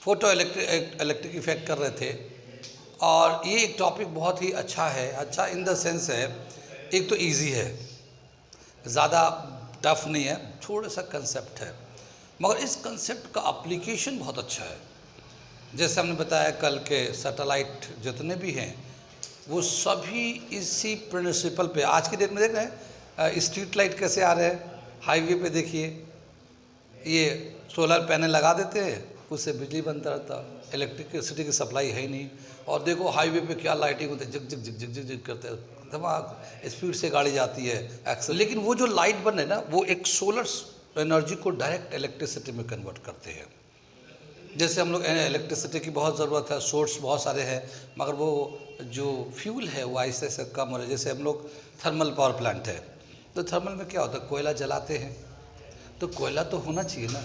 Photo electric effect कर रहे थे। और ये एक टॉपिक बहुत ही अच्छा है, अच्छा इन द सेंस है, एक तो इजी है, ज़्यादा टफ नहीं है, थोड़ा सा कंसेप्ट है, मगर इस कंसेप्ट का एप्लीकेशन बहुत अच्छा है। जैसे हमने बताया कल के सैटेलाइट जितने भी हैं वो सभी इसी प्रिंसिपल पे, आज की डेट में देख रहे हैं स्ट्रीट लाइट कैसे आ रहे हैं, हाईवे पे देखिए, ये सोलर पैनल लगा देते हैं, उससे बिजली बनता रहता, इलेक्ट्रिसिटी की सप्लाई है ही नहीं। और देखो हाईवे पे क्या लाइटिंग होती है, जग जग जग जग जग जग करते हैं, धमाक स्पीड से गाड़ी जाती है एक्सल, लेकिन वो जो लाइट बन है ना वो एक सोलर एनर्जी को डायरेक्ट इलेक्ट्रिसिटी में कन्वर्ट करते हैं। जैसे हम लोग इलेक्ट्रिसिटी की बहुत ज़रूरत है, सोर्स बहुत सारे हैं, मगर वो जो फ्यूल है वो ऐसे ऐसे कम हो रहा है। जैसे हम लोग थर्मल पावर प्लांट है, तो थर्मल में क्या होता है, कोयला जलाते हैं, तो कोयला तो होना चाहिए ना,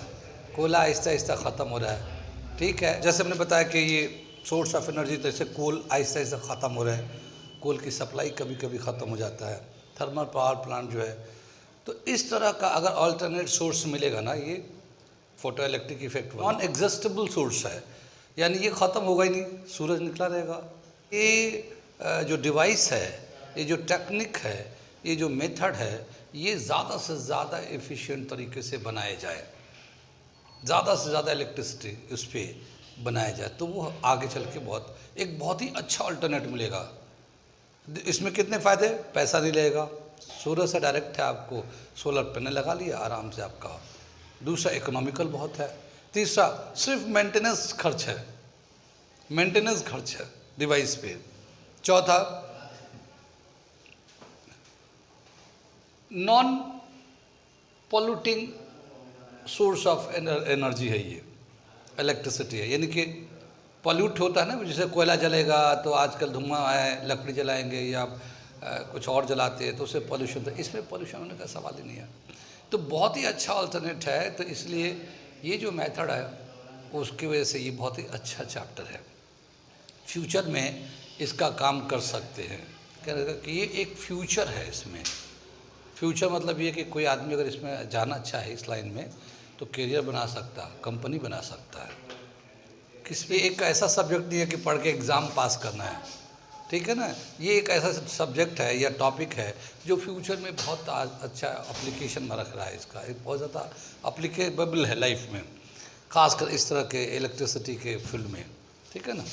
कोयला आहिस्ता आहिस्ता ख़त्म हो रहा है। ठीक है, जैसे हमने बताया कि ये सोर्स ऑफ एनर्जी, जैसे कोल आहिस्ता आहिस्ता ख़त्म हो रहा है, कोल की सप्लाई कभी कभी ख़त्म हो जाता है, थर्मल पावर प्लांट जो है। तो इस तरह का अगर अल्टरनेट सोर्स मिलेगा ना, ये photo electric effect non existable source है, यानी ये ख़त्म होगा ही नहीं, सूरज निकला रहेगा। ये जो डिवाइस है, ये जो टेक्निक है, ये जो मेथड है, ये ज़्यादा से ज़्यादा एफिशिएंट तरीके से बनाया जाए, ज़्यादा से ज़्यादा इलेक्ट्रिसिटी उस पर बनाया जाए, तो वो आगे चल के बहुत ही अच्छा अल्टरनेट मिलेगा। इसमें कितने फ़ायदे, पैसा नहीं लगेगा, सूरज से डायरेक्ट है, आपको सोलर पैनल लगा लिया आराम से आपका। दूसरा इकोनॉमिकल बहुत है। तीसरा सिर्फ मेंटेनेंस खर्च है, मेंटेनेंस खर्च है डिवाइस पे। चौथा non polluting source of energy है, ये इलेक्ट्रिसिटी है, यानी कि पॉल्यूट होता है ना, जैसे कोयला जलेगा तो आजकल धुआं है, लकड़ी जलाएंगे या कुछ और जलाते हैं तो उससे पॉल्यूशन, तो इसमें पॉल्यूशन होने का सवाल ही नहीं है। तो बहुत ही अच्छा अल्टरनेट है, तो इसलिए ये जो मेथड है उसकी वजह से ये बहुत ही अच्छा चैप्टर है, फ्यूचर में इसका काम कर सकते हैं। कहने कि ये एक फ्यूचर है, इसमें फ्यूचर मतलब ये कि कोई आदमी अगर इसमें जाना चाहे इस लाइन में तो करियर बना सकता है, कंपनी बना सकता है। किस लिए एक ऐसा सब्जेक्ट नहीं है कि पढ़ के एग्ज़ाम पास करना है, ठीक है ना, ये एक ऐसा सब्जेक्ट है या टॉपिक है जो फ्यूचर में बहुत अच्छा एप्लीकेशन में रख रहा है, इसका एक बहुत ज़्यादा अप्लीकेबल है लाइफ में, खासकर इस तरह के इलेक्ट्रिसिटी के फील्ड में, ठीक है ना।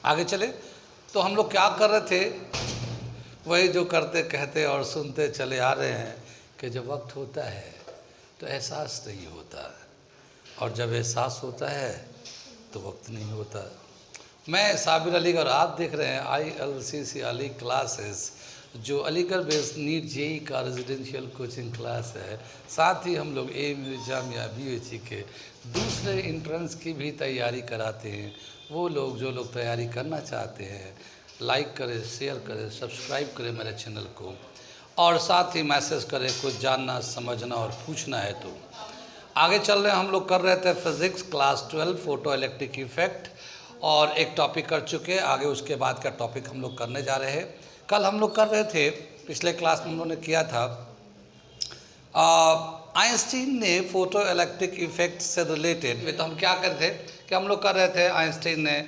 आगे चले तो हम लोग क्या कर रहे थे, वही जो करते कहते और सुनते चले आ रहे हैं कि जब वक्त होता है तो एहसास नहीं होता, और जब एहसास होता है तो वक्त नहीं होता। मैं साबिर अली और आप देख रहे हैं ILCC अली क्लासेस, जो अलीगढ़ बेस्ड नीट JEE का रेजिडेंशियल कोचिंग क्लास है। साथ ही हम लोग AIIMS एग्ज़ाम या BUH के दूसरे इंट्रेंस की भी तैयारी कराते हैं। वो लोग जो लोग तैयारी करना चाहते हैं, लाइक करें, शेयर करें, सब्सक्राइब करें मेरे चैनल को, और साथ ही मैसेज करें कुछ जानना समझना और पूछना है तो। आगे चल रहे हम लोग कर रहे थे physics class 12 photo electric effect, और एक टॉपिक कर चुके हैं, आगे उसके बाद का टॉपिक हम लोग करने जा रहे हैं। कल हम लोग कर रहे थे, पिछले क्लास में हम लोगों ने किया था, आइंस्टीन ने फोटो इलेक्ट्रिक इफेक्ट से रिलेटेड, तो हम क्या कर रहे थे कि हम लोग कर रहे थे, आइंस्टीन ने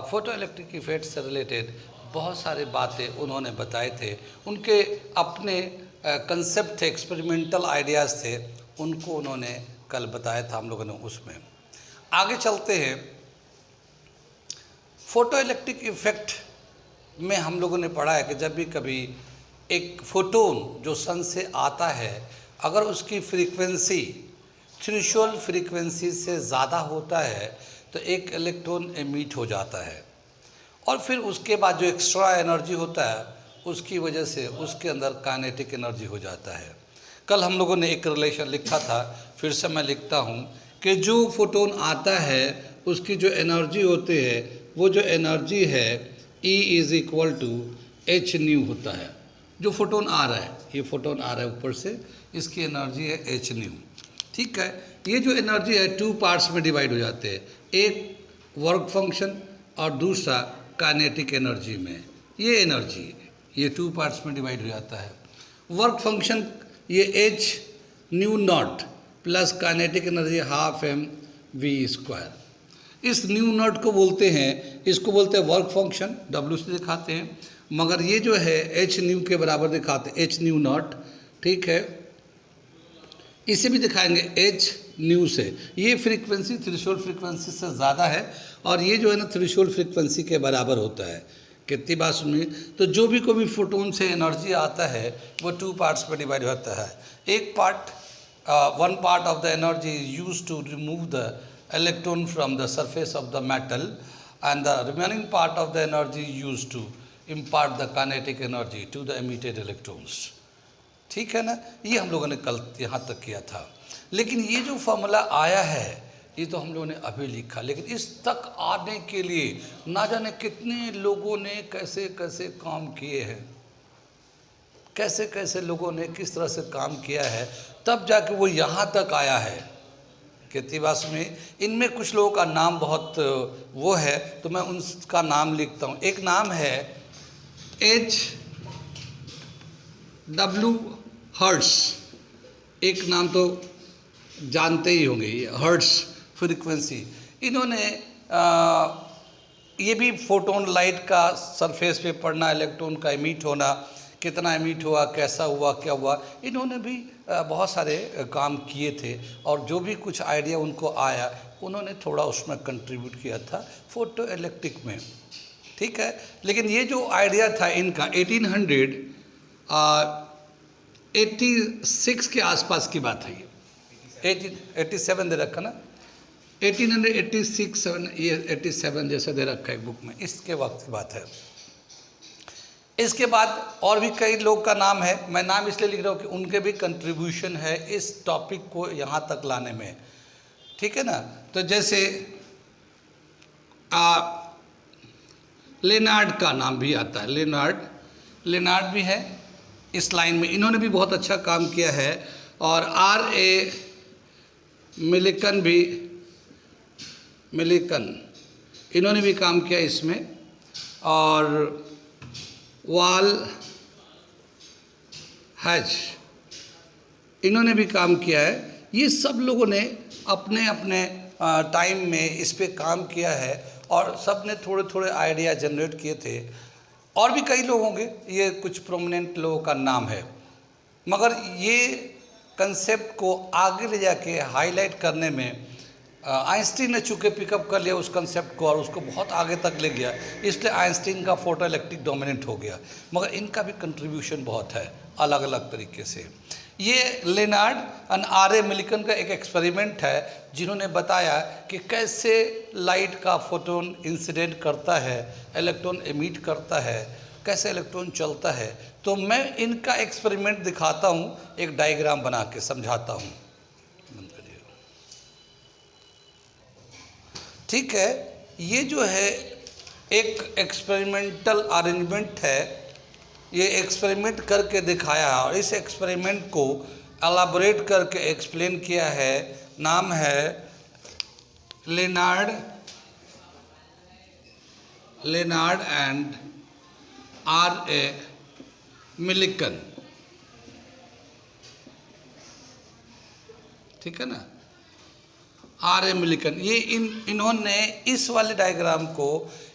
फोटो इलेक्ट्रिक इफेक्ट से रिलेटेड बहुत सारे बातें उन्होंने बताए थे, उनके अपने कंसेप्ट थे, एक्सपेरिमेंटल आइडियाज़ थे, उनको उन्होंने कल बताया था हम लोगों ने। उसमें आगे चलते हैं, फोटो इलेक्ट्रिक इफेक्ट में हम लोगों ने पढ़ा है कि जब भी कभी एक फोटोन जो सन से आता है, अगर उसकी फ्रीक्वेंसी थ्रेशोल्ड फ्रीक्वेंसी से ज़्यादा होता है तो एक इलेक्ट्रॉन एमिट हो जाता है, और फिर उसके बाद जो एक्स्ट्रा एनर्जी होता है उसकी वजह से उसके अंदर काइनेटिक एनर्जी हो जाता है। कल हम लोगों ने एक रिलेशन लिखा था, फिर से मैं लिखता हूँ कि जो फोटोन आता है उसकी जो एनर्जी होती है, वो जो एनर्जी है E = h न्यू होता है। जो फोटोन आ रहा है, ये फोटोन आ रहा है ऊपर से, इसकी एनर्जी है h न्यू, ठीक है। ये जो एनर्जी है 2 पार्ट्स में डिवाइड हो जाते हैं, एक वर्क फंक्शन और दूसरा काइनेटिक एनर्जी में। ये एनर्जी ये 2 पार्ट्स में डिवाइड हो जाता है। वर्क फंक्शन ये h new not plus kinetic energy ½ m v²। इस न्यू नॉट को बोलते हैं, इसको बोलते हैं वर्क फंक्शन, W से दिखाते हैं, मगर ये जो है एच न्यू के बराबर दिखाते हैं, एच न्यू नॉट, ठीक है। इसे भी दिखाएंगे एच न्यू से। ये फ्रीक्वेंसी थ्रेशोल्ड फ्रीक्वेंसी से ज़्यादा है और ये जो है ना थ्रेशोल्ड फ्रीक्वेंसी के बराबर होता है। कितनी बात सुनिए, तो जो भी कोई भी फोटोन से एनर्जी आता है वो 2 पार्ट्स में डिवाइड होता है। एक part, one part of the energy is used to remove the electron from the surface of the metal and the remaining part of the energy is used to impart the kinetic energy to the emitted electrons। ठीक है ना, ये हम लोगों ने कल यहाँ तक किया था। लेकिन ये जो फॉर्मूला आया है ये तो हम लोगों ने अभी लिखा, लेकिन इस तक आने के लिए ना जाने कितने लोगों ने कैसे कैसे काम किए हैं, कैसे कैसे लोगों ने किस तरह से काम किया है, तब जाके वो यहाँ तक आया है। कितनी बात में इनमें कुछ लोगों का नाम बहुत वो है, तो मैं उनका नाम लिखता हूँ। एक नाम है H.W. हर्ट्स, एक नाम तो जानते ही होंगे, ये हर्ट्स फ्रीक्वेंसी। इन्होंने ये भी फोटोन लाइट का सरफेस पे पड़ना, इलेक्ट्रॉन का एमिट होना, कितना एमिट हुआ, कैसा हुआ, क्या हुआ, इन्होंने भी बहुत सारे काम किए थे और जो भी कुछ आइडिया उनको आया उन्होंने थोड़ा उसमें कंट्रीब्यूट किया था फोटो इलेक्ट्रिक में, ठीक है। लेकिन ये जो आइडिया था इनका 1886 के आसपास की बात है, ये 1887 दे रखा ना, 1886 ये 87 जैसे दे रखा है बुक में, इसके वक्त की बात है। इसके बाद और भी कई लोग का नाम है, मैं नाम इसलिए लिख रहा हूँ कि उनके भी कंट्रीब्यूशन है इस टॉपिक को यहाँ तक लाने में, ठीक है ना। तो जैसे लेनार्ड का नाम भी आता है, लेनार्ड भी है इस लाइन में, इन्होंने भी बहुत अच्छा काम किया है। और R.A. मिलिकन इन्होंने भी काम किया इसमें, और वाल हैच इन्होंने भी काम किया है। ये सब लोगों ने अपने अपने टाइम में इस पे काम किया है और सब ने थोड़े थोड़े आइडिया जनरेट किए थे। और भी कई लोग होंगे, ये कुछ प्रोमिनेंट लोगों का नाम है, मगर ये कंसेप्ट को आगे ले जाके हाईलाइट करने में आइंस्टीन ने चूँकि पिकअप कर लिया उस कंसेप्ट को और उसको बहुत आगे तक ले गया, इसलिए आइंस्टीन का फोटो इलेक्ट्रिक डोमिनेंट हो गया, मगर इनका भी कंट्रीब्यूशन बहुत है अलग अलग तरीके से। ये लेनार्ड और R.A. मिलिकन का एक एक्सपेरिमेंट है जिन्होंने बताया कि कैसे लाइट का फोटोन इंसिडेंट करता है, इलेक्ट्रॉन एमिट करता है, कैसे इलेक्ट्रॉन चलता है। तो मैं इनका एक्सपेरिमेंट दिखाता हूँ, एक डायग्राम बना के समझाता हूँ, ठीक है। ये जो है एक एक्सपेरिमेंटल अरेंजमेंट है, ये एक्सपेरिमेंट करके दिखाया और इस एक्सपेरिमेंट को एलाबोरेट करके एक्सप्लेन किया है। नाम है लेनार्ड एंड R.A. मिलिकन, ठीक है ना, R.A. मिलिकन। ये इन्होंने इस वाले डायग्राम को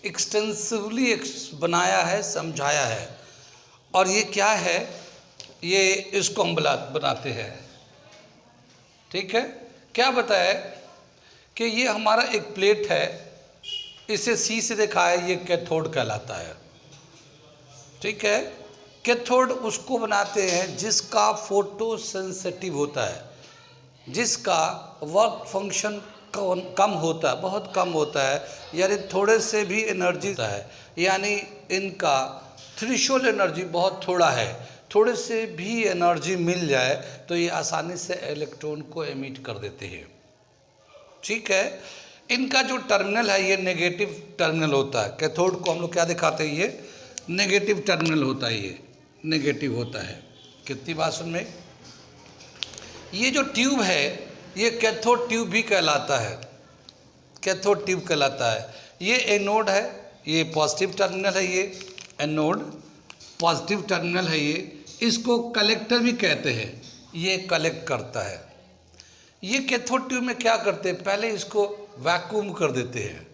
एक्सटेंसिवली बनाया है, समझाया है। और ये क्या है, ये इसको हम बनाते हैं, ठीक है। क्या बताया कि ये हमारा एक प्लेट है, इसे C से देखा है, ये कैथोड कहलाता है, ठीक है। कैथोड उसको बनाते हैं जिसका फोटो सेंसिटिव होता है, जिसका वर्क फंक्शन कम होता है, बहुत कम होता है, यानी थोड़े से भी एनर्जी होता है, यानी इनका थ्रेशोल्ड एनर्जी बहुत थोड़ा है, थोड़े से भी एनर्जी मिल जाए तो ये आसानी से इलेक्ट्रॉन को एमिट कर देते हैं, ठीक है। इनका जो टर्मिनल है ये नेगेटिव टर्मिनल होता है। कैथोड को हम लोग क्या दिखाते हैं, ये नेगेटिव टर्मिनल होता है, ये नेगेटिव होता है। कितनी बात सुन में, ये जो ट्यूब है ये कैथोड ट्यूब भी कहलाता है, कैथोड ट्यूब कहलाता है। ये एनोड है, ये पॉजिटिव टर्मिनल है, ये एनोड पॉजिटिव टर्मिनल है, ये इसको कलेक्टर भी कहते हैं, ये कलेक्ट करता है। ये कैथोड ट्यूब में क्या करते हैं, पहले इसको वैक्यूम कर देते हैं,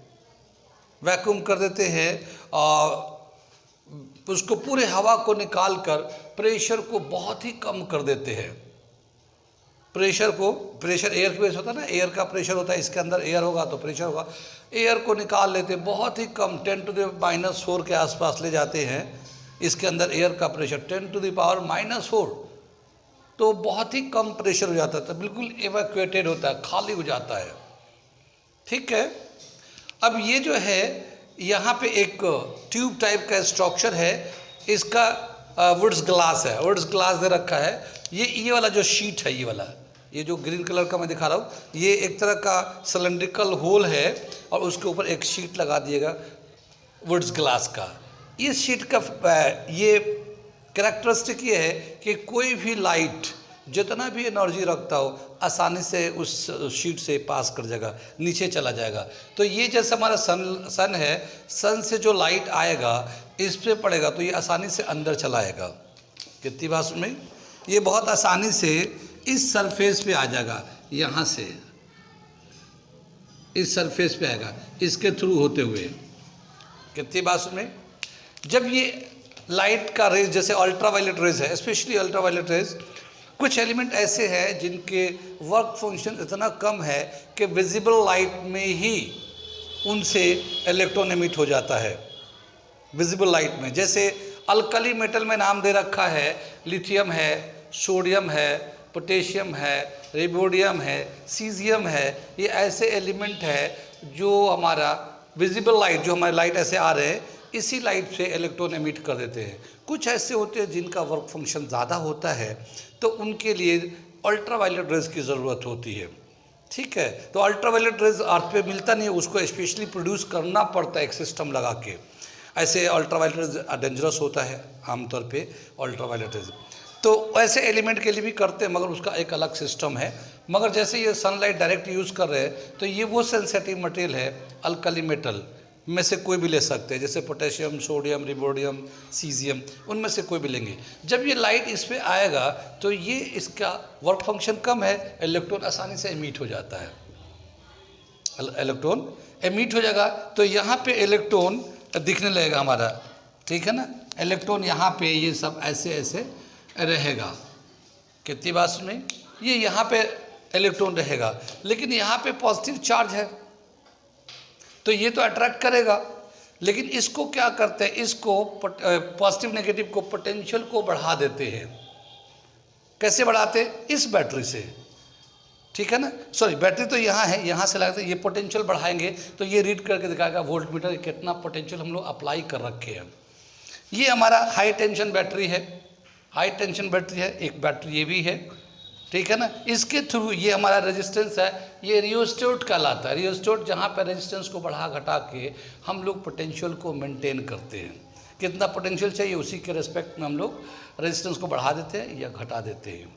वैक्यूम कर देते हैं और उसको पूरे हवा को निकाल कर प्रेशर को बहुत ही कम कर देते हैं। प्रेशर एयर की वजह से होता है ना, एयर का प्रेशर होता है, इसके अंदर एयर होगा तो प्रेशर होगा, एयर को निकाल लेते हैं बहुत ही कम, 10⁻⁻⁴ के आसपास ले जाते हैं। इसके अंदर एयर का प्रेशर 10⁻⁻⁴, तो बहुत ही कम प्रेशर हो जाता है, तो बिल्कुल एवैक्यूएटेड होता है, खाली हो जाता है। ठीक है, अब ये जो है यहाँ पे एक ट्यूब टाइप का स्ट्रक्चर है, इसका वुड्स ग्लास है, वुड्स ग्लास दे रखा है। ये वाला जो शीट है, ये वाला, ये जो ग्रीन कलर का मैं दिखा रहा हूँ, ये एक तरह का सिलेंड्रिकल होल है और उसके ऊपर एक शीट लगा दिएगा वुड्स ग्लास का। इस शीट का ये कैरेक्टरिस्टिक ये है कि कोई भी लाइट जितना भी एनर्जी रखता हो आसानी से उस शीट से पास कर जाएगा, नीचे चला जाएगा। तो ये जैसे हमारा सन है, सन से जो लाइट आएगा इस पे पड़ेगा तो ये आसानी से अंदर चला आएगा। कितनी बात में ये बहुत आसानी से इस सरफेस पे आ जाएगा, यहाँ से इस सरफेस पे आएगा इसके थ्रू होते हुए। कितनी बात में जब ये लाइट का रेज जैसे अल्ट्रावायलेट रेज है, स्पेशली अल्ट्रावायलेट रेज, कुछ एलिमेंट ऐसे हैं जिनके वर्क फंक्शन इतना कम है कि विजिबल लाइट में ही उनसे इलेक्ट्रॉन एमिट हो जाता है, विजिबल लाइट में। जैसे अल्कली मेटल में नाम दे रखा है, लिथियम है, सोडियम है, पोटेशियम है, रेबोडियम है, सीजियम है। ये ऐसे एलिमेंट है जो हमारा विजिबल लाइट, जो हमारे लाइट ऐसे आ रहे हैं, इसी लाइट से इलेक्ट्रॉन एमिट कर देते हैं। कुछ ऐसे होते हैं जिनका वर्क फंक्शन ज़्यादा होता है, तो उनके लिए अल्ट्रावायलेट रेज की ज़रूरत होती है। ठीक है, तो अल्ट्रावायलेट रेज अर्थ पे मिलता नहीं है, उसको स्पेशली प्रोड्यूस करना पड़ता है एक सिस्टम लगा के। ऐसे अल्ट्रावायलेट रेज डेंजरस होता है आमतौर पे अल्ट्रावायलेट रेज, तो ऐसे एलिमेंट के लिए भी करते हैं, मगर उसका एक अलग सिस्टम है। मगर जैसे ये सनलाइट डायरेक्ट यूज़ कर रहे हैं, तो ये वो सेंसिटिव मटेरियल है, अल्कली मेटल में से कोई भी ले सकते हैं, जैसे पोटेशियम, सोडियम, रिबोडियम, सीजियम, उनमें से कोई भी लेंगे। जब ये लाइट इस पे आएगा तो ये इसका वर्क फंक्शन कम है, इलेक्ट्रॉन आसानी से एमिट हो जाता है, इलेक्ट्रॉन एमिट हो जाएगा। तो यहाँ पे इलेक्ट्रॉन दिखने लगेगा हमारा, ठीक है ना, इलेक्ट्रॉन यहाँ पे ये सब ऐसे ऐसे रहेगा। कितनी बात सुनी, ये यहाँ पे इलेक्ट्रॉन रहेगा, लेकिन यहाँ पे पॉजिटिव चार्ज है तो ये तो अट्रैक्ट करेगा। लेकिन इसको क्या करते हैं, इसको पॉजिटिव नेगेटिव को पोटेंशियल को बढ़ा देते हैं। कैसे बढ़ाते हैं, इस बैटरी से, ठीक है ना, सॉरी बैटरी तो यहाँ है, यहाँ से लगाते ये पोटेंशियल बढ़ाएंगे तो ये रीड करके दिखाएगा वोल्ट मीटर कितना पोटेंशियल हम लोग अप्लाई कर रखे हैं। ये हमारा हाई टेंशन बैटरी है, हाई टेंशन बैटरी है, एक बैटरी ये भी है, ठीक है ना। इसके थ्रू ये हमारा रेजिस्टेंस है, ये रियोस्टेट कहलाता है। रियोस्टेट जहाँ पर रेजिस्टेंस को बढ़ा घटा के हम लोग पोटेंशियल को मेंटेन करते हैं। कितना पोटेंशियल चाहिए उसी के रेस्पेक्ट में हम लोग रेजिस्टेंस को बढ़ा देते हैं या घटा देते हैं,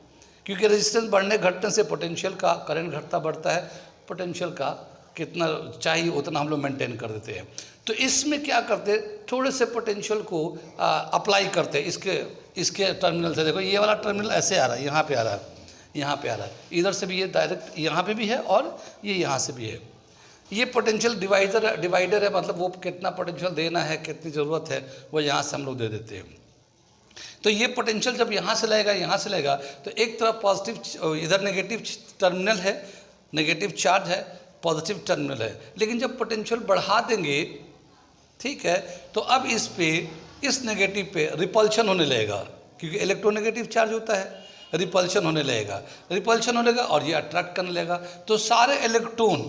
क्योंकि रेजिस्टेंस बढ़ने घटने से पोटेंशियल का करंट घटता बढ़ता है, पोटेंशियल का कितना चाहिए उतना हम लोग मेंटेन कर देते हैं। तो इसमें क्या करते हैं, थोड़े से पोटेंशियल को अप्लाई करते हैं इसके टर्मिनल से। देखो ये वाला टर्मिनल ऐसे आ रहा है, यहाँ पे आ रहा है, यहाँ पे आ रहा है, इधर से भी ये डायरेक्ट यहाँ पे भी है और ये यहाँ से भी है। ये पोटेंशियल डिवाइडर है, मतलब वो कितना पोटेंशियल देना है, कितनी ज़रूरत है, वो यहाँ से हम लोग दे देते हैं। तो ये पोटेंशियल जब यहाँ से लगेगा, यहाँ से लगेगा, तो एक तरफ पॉजिटिव, इधर नेगेटिव टर्मिनल है, नेगेटिव चार्ज है, पॉजिटिव टर्मिनल है। लेकिन जब पोटेंशियल बढ़ा देंगे, ठीक है, तो अब इस नेगेटिव पे रिपल्शन होने लगेगा, क्योंकि इलेक्ट्रोनेगेटिव चार्ज होता है, रिपल्शन होने लगेगा और ये अट्रैक्ट करने लगेगा। तो सारे इलेक्ट्रॉन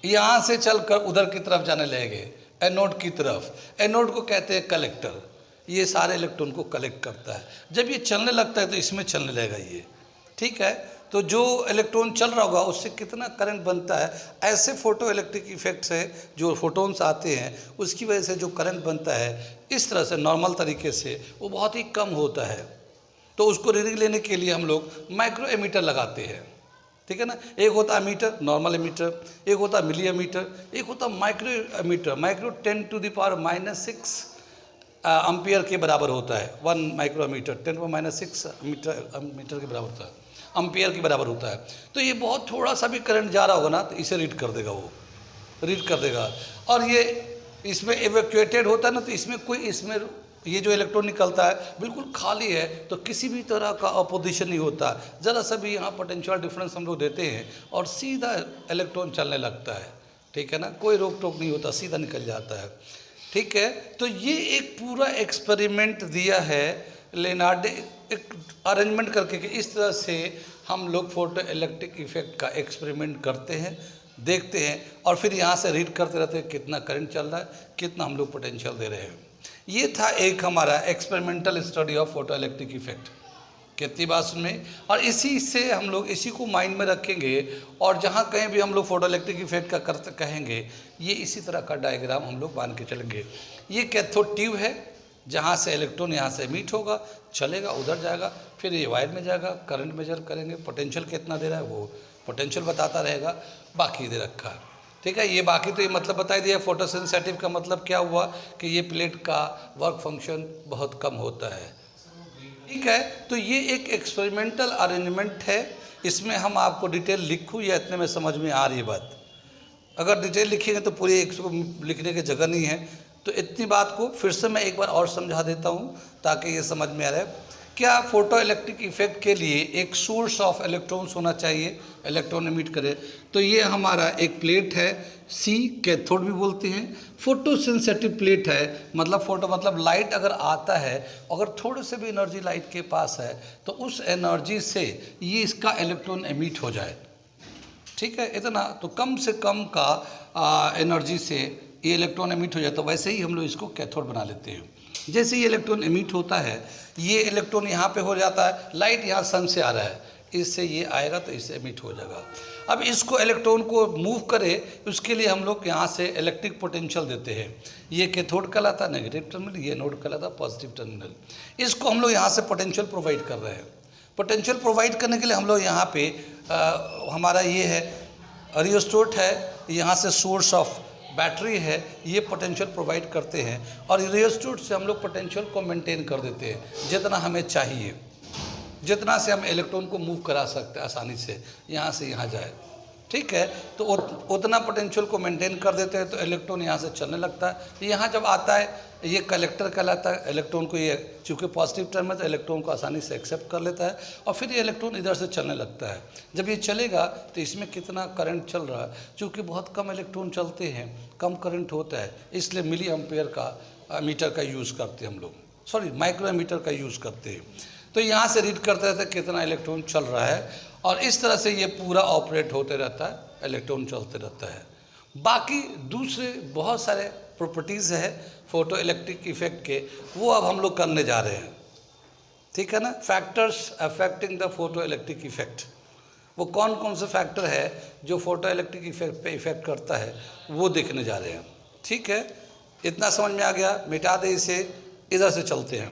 यहाँ से चलकर उधर की तरफ जाने लगेंगे, एनोड की तरफ। एनोड को कहते हैं कलेक्टर, ये सारे इलेक्ट्रॉन को कलेक्ट करता है। जब ये चलने लगता है तो इसमें चलने लगेगा ये, ठीक है। तो जो इलेक्ट्रॉन चल रहा होगा उससे कितना करंट बनता है, ऐसे फोटो इलेक्ट्रिक इफेक्ट से जो फोटोन्स आते हैं उसकी वजह से जो करंट बनता है, इस तरह से नॉर्मल तरीके से वो बहुत ही कम होता है। तो उसको रीडिंग लेने के लिए हम लोग माइक्रो एमीटर लगाते हैं, ठीक है ना। एक होता है मीटर, नॉर्मल एमीटर, एक होता है मिली एमीटर, एक होता है माइक्रो एमीटर। माइक्रो 10⁻⁻⁶ एम्पियर के बराबर होता है। 1 माइक्रोमीटर 10⁻⁶ मीटर के बराबर होता है। एम्पियर के बराबर होता है। तो ये बहुत थोड़ा सा भी करंट जा रहा होगा ना तो इसे रीड कर देगा, वो रीड कर देगा। और ये इसमें एवैक्यूएटेड होता है ना, तो इसमें कोई इसमें ये जो इलेक्ट्रॉन निकलता है बिल्कुल खाली है, तो किसी भी तरह का अपोजिशन नहीं होता। ज़रा सा भी यहाँ पोटेंशियल डिफरेंस हम लोग देते हैं और सीधा इलेक्ट्रॉन चलने लगता है, ठीक है ना, कोई रोक टोक नहीं होता, सीधा निकल जाता है, ठीक है। तो ये एक पूरा एक्सपेरिमेंट दिया है लेनार्ड एक अरेंजमेंट करके कि इस तरह से हम लोग फोटो इलेक्ट्रिक इफेक्ट का एक्सपेरिमेंट करते हैं, देखते हैं और फिर यहाँ से रीड करते रहते हैं कितना करंट चल रहा है, कितना हम लोग पोटेंशियल दे रहे हैं। ये था एक हमारा experimental study of photo electric effect. कितनी बात सुनमें, और इसी से हम लोग इसी को माइंड में रखेंगे और जहाँ कहीं भी हम लोग फोटो इलेक्ट्रिक इफेक्ट का करते कहेंगे ये इसी तरह का डायग्राम हम लोग मान के चलेंगे। ये कैथोड ट्यूब है, जहाँ से इलेक्ट्रॉन यहाँ से मीट होगा, चलेगा, उधर जाएगा, फिर ये वायर में जाएगा, करंट मेजर करेंगे, पोटेंशियल कितना दे रहा है वो पोटेंशियल बताता रहेगा, बाकी दे रखा है, ठीक है। ये बाकी तो ये मतलब बता दिया। फोटोसेंसिटिव का मतलब क्या हुआ कि ये प्लेट का वर्क फंक्शन बहुत कम होता है, ठीक है। तो ये एक एक्सपेरिमेंटल अरेंजमेंट है, इसमें हम आपको डिटेल लिखूँ या इतने में समझ में आ रही है बात? अगर डिटेल लिखेंगे तो पूरी एक लिखने की जगह नहीं है, तो इतनी बात को फिर से मैं एक बार और समझा देता हूँ ताकि ये समझ में आ रहा है। क्या फोटो इलेक्ट्रिक इफेक्ट के लिए एक सोर्स ऑफ इलेक्ट्रॉन्स होना चाहिए, इलेक्ट्रॉन एमिट करे, तो ये हमारा एक प्लेट है, सी कैथोड भी बोलते हैं, फोटो सेंसिटिव प्लेट है, मतलब फोटो मतलब लाइट अगर आता है, अगर थोड़े से भी एनर्जी लाइट के पास है तो उस एनर्जी से ये इसका इलेक्ट्रॉन एमिट हो जाए, ठीक है, इतना तो कम से कम का एनर्जी से ये इलेक्ट्रॉन एमिट हो जाए। तो वैसे ही हम लोग इसको कैथोड बना लेते हैं। जैसे ये इलेक्ट्रॉन एमिट होता है, ये इलेक्ट्रॉन यहाँ पे हो जाता है, लाइट यहाँ सन से आ रहा है, इससे ये आएगा तो इससे एमिट हो जाएगा। अब इसको इलेक्ट्रॉन को मूव करे उसके लिए हम लोग यहाँ से इलेक्ट्रिक पोटेंशियल देते हैं। ये कैथोड कहलाता है नेगेटिव टर्मिनल, ये नोड कहलाता है पॉजिटिव टर्मिनल। इसको हम लोग यहाँ से पोटेंशियल प्रोवाइड कर रहे हैं। पोटेंशियल प्रोवाइड करने के लिए हम लोग यहाँ पे हमारा ये है रियोस्टेट है, यहाँ से सोर्स ऑफ बैटरी है, ये पोटेंशियल प्रोवाइड करते हैं और रियोस्टेट से हम लोग पोटेंशियल को मेंटेन कर देते हैं जितना हमें चाहिए, जितना से हम इलेक्ट्रॉन को मूव करा सकते हैं आसानी से, यहाँ से यहाँ जाए, ठीक है। तो उतना पोटेंशियल को मेंटेन कर देते हैं तो इलेक्ट्रॉन यहाँ से चलने लगता है। यहाँ जब आता है ये कलेक्टर कहलाता है, इलेक्ट्रॉन को ये चूँकि पॉजिटिव टर्म है तो इलेक्ट्रॉन को आसानी से एक्सेप्ट कर लेता है और फिर ये इलेक्ट्रॉन इधर से चलने लगता है। जब ये चलेगा तो इसमें कितना करंट चल रहा है, चूँकि बहुत कम इलेक्ट्रॉन चलते हैं, कम करंट होता है, इसलिए मिली एम्पेयर का मीटर का यूज़ करते हैं हम लोग, सॉरी माइक्रो मीटर का यूज़ करते हैं। तो यहाँ से रीड करते रहते कितना इलेक्ट्रॉन चल रहा है और इस तरह से ये पूरा ऑपरेट होते रहता है, इलेक्ट्रॉन चलते रहता है। बाकी दूसरे बहुत सारे प्रॉपर्टीज़ है फोटो इलेक्ट्रिक इफेक्ट के, वो अब हम लोग करने जा रहे हैं, ठीक है ना। Factors affecting the photo electric effect, वो कौन कौन से फैक्टर है जो फोटो इलेक्ट्रिक इफेक्ट पे इफेक्ट करता है वो देखने जा रहे हैं, ठीक है। इतना समझ में आ गया, मिटा दे इसे, इधर से चलते हैं।